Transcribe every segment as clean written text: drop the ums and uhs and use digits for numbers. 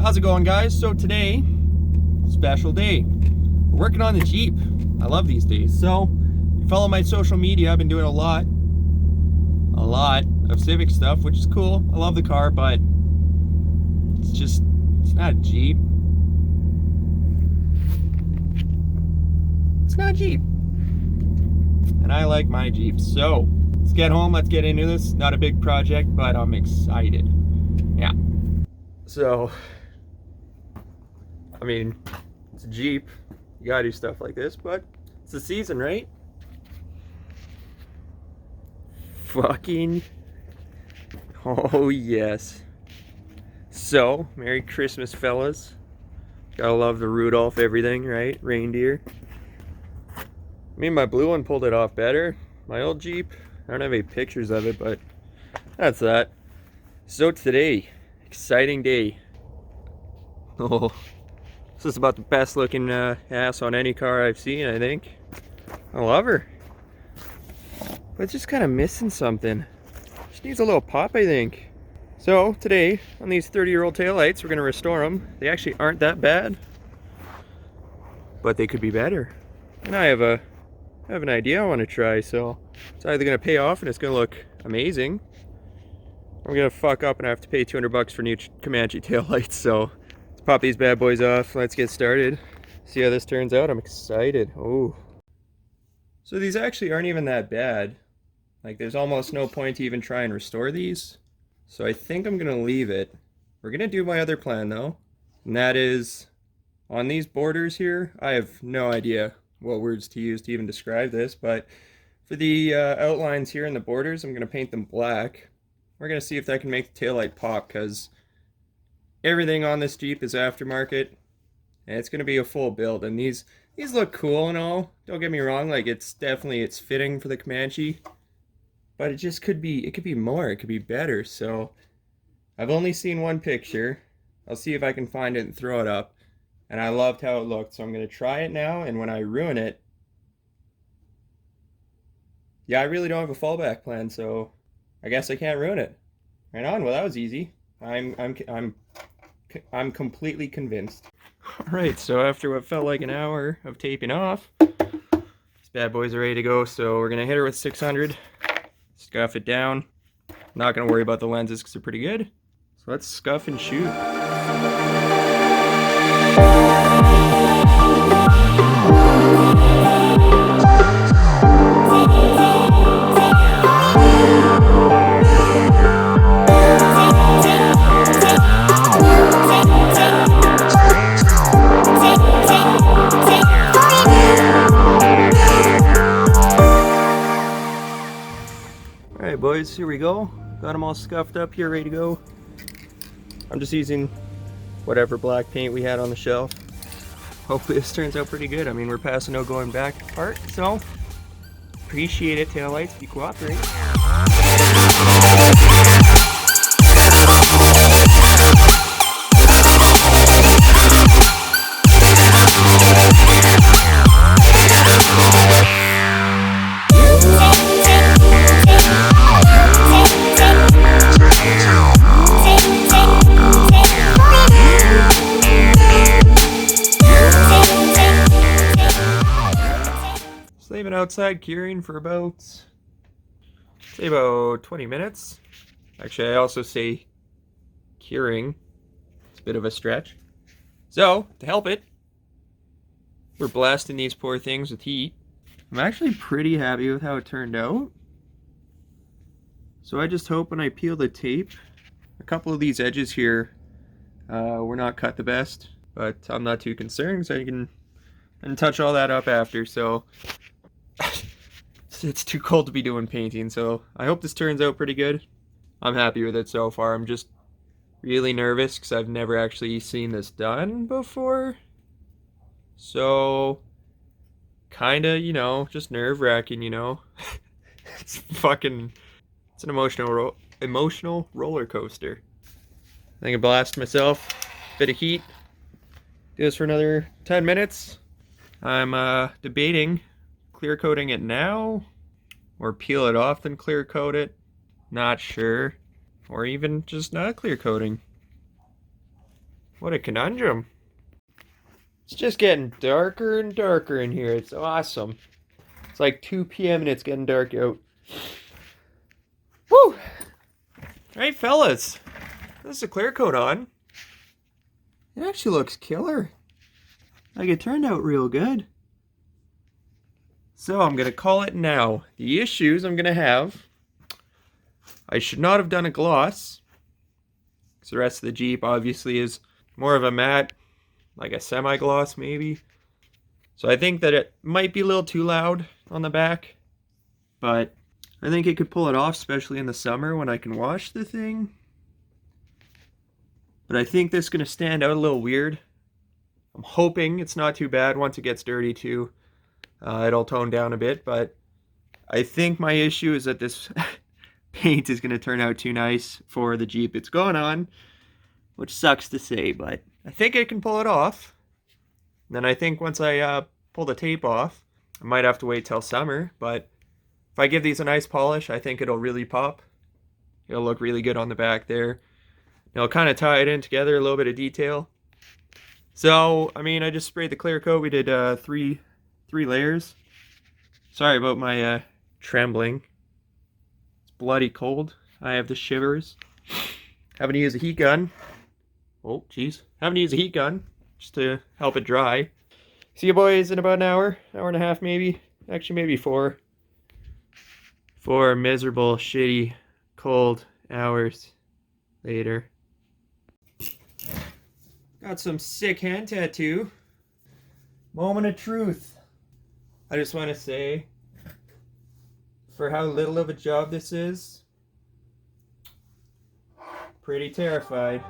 How's it going, guys? So today, special day. We're working on the Jeep. I love these days. So, if you follow my social media, I've been doing a lot of Civic stuff, which is cool. I love the car, but it's not a Jeep. It's not a Jeep. And I like my Jeep. So, let's get home, let's get into this. Not a big project, but I'm excited. Yeah. So, I mean, it's a Jeep. You gotta do stuff like this, but it's the season, right? Fucking, oh yes. So, Merry Christmas, fellas. Gotta love the Rudolph everything, right? Reindeer. I mean, my blue one pulled it off better. My old Jeep, I don't have any pictures of it, but that's that. So today, exciting day. Oh, this is about the best looking ass on any car I've seen, I think. I love her. But it's just kind of missing something. She needs a little pop, I think. So today, on these 30-year-old taillights, we're going to restore them. They actually aren't that bad, but they could be better. And I have an idea I want to try, so it's either going to pay off and it's going to look amazing, or I'm going to fuck up and I have to pay 200 bucks for new Comanche taillights. So let's pop these bad boys off. Let's get started. See how this turns out. I'm excited. Oh. So these actually aren't even that bad. Like, there's almost no point to even try and restore these. So I think I'm going to leave it. We're going to do my other plan though. And that is, on these borders here, I have no idea what words to use to even describe this, but for the outlines here in the borders, I'm going to paint them black. We're going to see if that can make the taillight pop, because everything on this Jeep is aftermarket, and it's going to be a full build. And these look cool and all, don't get me wrong, like it's fitting for the Comanche, but it could be more, it could be better. So I've only seen one picture. I'll see if I can find it and throw it up. And I loved how it looked, so I'm going to try it now, and when I ruin it, yeah, I really don't have a fallback plan, so I guess I can't ruin it. Right on. Well, that was easy. I'm completely convinced. All right, so after what felt like an hour of taping off, these bad boys are ready to go. So we're going to hit her with 600, scuff it down. I'm not going to worry about the lenses because they're pretty good. So let's scuff and shoot. Alright boys, here we go. Got them all scuffed up here, ready to go. I'm just using whatever black paint we had on the shelf. Hopefully this turns out pretty good. I mean, we're past the no going back part, so appreciate it, taillights, if you cooperate. Leave it outside curing for about, say about 20 minutes. Actually, I also say curing. It's a bit of a stretch. So, to help it, we're blasting these poor things with heat. I'm actually pretty happy with how it turned out. So I just hope when I peel the tape, a couple of these edges here were not cut the best, but I'm not too concerned because I can touch all that up after. So it's too cold to be doing painting, so I hope this turns out pretty good. I'm happy with it so far. I'm just really nervous because I've never actually seen this done before. So, kinda, you know, just nerve-wracking, you know. It's an emotional roller coaster. I think I blasted myself. Bit of heat. Do this for another 10 minutes. I'm debating clear coating it now or peel it off then clear coat it. Not sure. Or even just not clear coating. What a conundrum. It's just getting darker and darker in here. It's awesome. It's like 2 p.m. and it's getting dark out. Woo! Alright, fellas. This is a clear coat on. It actually looks killer. Like, it turned out real good. So I'm going to call it now. The issues I'm going to have. I should not have done a gloss. Because the rest of the Jeep obviously is more of a matte, like a semi-gloss maybe. So I think that it might be a little too loud on the back. But I think it could pull it off, especially in the summer when I can wash the thing. But I think this is going to stand out a little weird. I'm hoping it's not too bad once it gets dirty too. It'll tone down a bit, but I think my issue is that this paint is going to turn out too nice for the Jeep it's going on, which sucks to say, but I think I can pull it off. And then I think once I pull the tape off, I might have to wait till summer, but if I give these a nice polish, I think it'll really pop. It'll look really good on the back there. It'll kind of tie it in together, a little bit of detail. So, I mean, I just sprayed the clear coat. We did three layers. Sorry about my trembling. It's bloody cold. I have the shivers. Having to use a heat gun. Oh, jeez. Having to use a heat gun just to help it dry. See you boys in about an hour and a half maybe. Actually, maybe 4. 4 miserable, shitty, cold hours later. Got some sick hand tattoo. Moment of truth. I just want to say, for how little of a job this is, pretty terrified.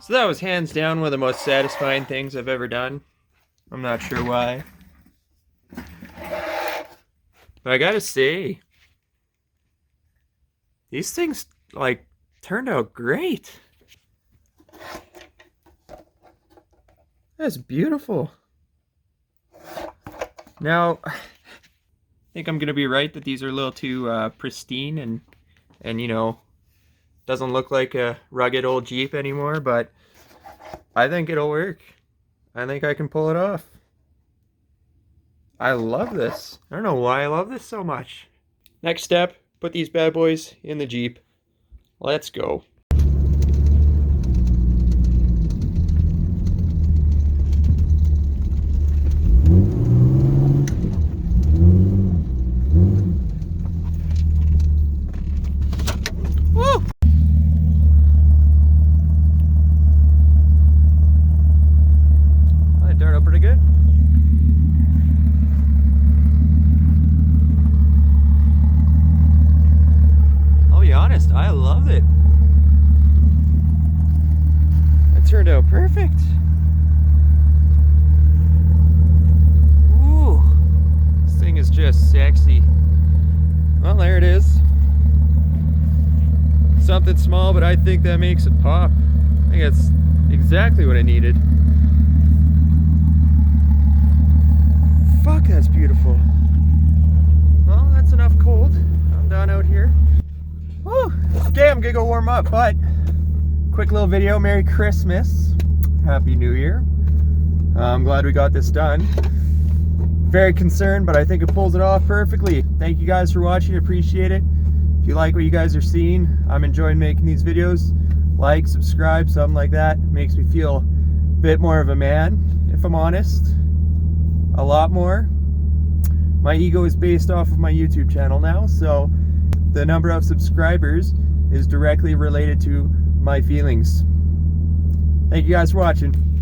So that was hands down one of the most satisfying things I've ever done. I'm not sure why. But I gotta say, these things, like, turned out great. That's beautiful. Now, I think I'm gonna be right that these are a little too pristine and you know, doesn't look like a rugged old Jeep anymore, but I think it'll work. I think I can pull it off. I love this. I don't know why I love this so much. Next step, put these bad boys in the Jeep. Let's go. Woo! That turned out pretty good. I'll be honest, I love it. That turned out perfect. Ooh, this thing is just sexy. Well, there it is. Something small, but I think that makes it pop. I think that's exactly what I needed. Fuck, that's beautiful. Well, that's enough cold. I'm done out here. Woo. Okay, I'm gonna go warm up, but quick little video. Merry Christmas. Happy New Year. I'm glad we got this done. Very concerned, but I think it pulls it off perfectly. Thank you guys for watching. Appreciate it. If you like what you guys are seeing, I'm enjoying making these videos. like, subscribe, something like that. Makes me feel a bit more of a man, if I'm honest. A lot more. My ego is based off of my YouTube channel now, so the number of subscribers is directly related to my feelings. Thank you guys for watching.